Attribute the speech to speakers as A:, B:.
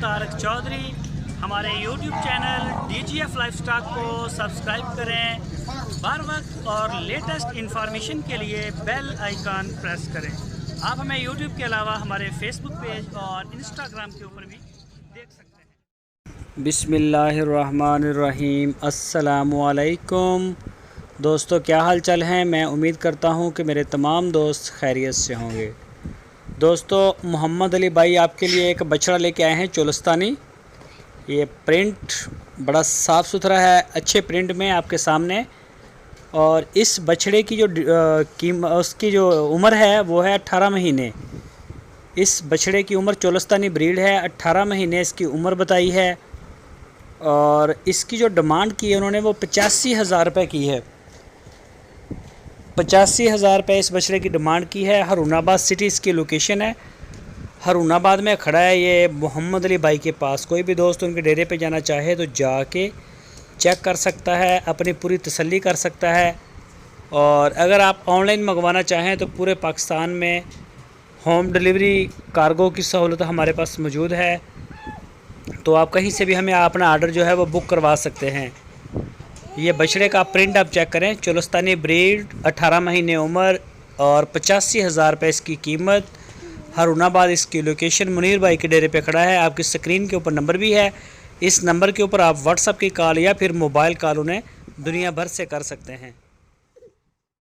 A: तारक चौधरी। हमारे YouTube channel DGF lifestyle को subscribe करें। हर वक्त और लेटेस्ट इंफॉर्मेशन के लिए बेल आइकन प्रेस करें। आप हमें YouTube के अलावा हमारे Facebook पेज और Instagram के ऊपर भी देख सकते हैं। बिस्मिल्लाहिर्रहमानिर्रहीम। अस्सलामुअलैकुम दोस्तों, क्या हाल चाल हैं। मैं उम्मीद करता हूं कि मेरे तमाम दोस्त खैरियत से होंगे। दोस्तों, मोहम्मद अली भाई आपके लिए एक बछड़ा लेके आए हैं चोलस्तानी। ये प्रिंट बड़ा साफ़ सुथरा है, अच्छे प्रिंट में आपके सामने। और इस बछड़े की उसकी जो उम्र है वो है 18 महीने। इस बछड़े की उम्र चोलस्तानी ब्रीड है, 18 महीने इसकी उम्र बताई है। और इसकी जो डिमांड की है उन्होंने वो 85,000 रुपये की है। 85,000 रुपये इस बछड़े की डिमांड की है। हरूनाबाद सिटी इसकी लोकेशन है। हरूनाबाद में खड़ा है ये मोहम्मद अली भाई के पास। कोई भी दोस्त उनके डेरे पे जाना चाहे तो जाके चेक कर सकता है, अपनी पूरी तसल्ली कर सकता है। और अगर आप ऑनलाइन मंगवाना चाहें तो पूरे पाकिस्तान में होम डिलीवरी कार्गो की सहूलत हमारे पास मौजूद है। तो आप कहीं से भी हमें अपना आर्डर जो है वो बुक करवा सकते हैं। ये बछड़े का प्रिंट आप चेक करें, चोलस्तानी ब्रीड, 18 महीने उम्र और 85,000 रुपये इसकी कीमत। हरूनाबाद इसकी लोकेशन। मुनीर भाई के डेरे पे खड़ा है। आपकी स्क्रीन के ऊपर नंबर भी है। इस नंबर के ऊपर आप व्हाट्सएप की कॉल या फिर मोबाइल कॉल उन्हें दुनिया भर से कर सकते हैं।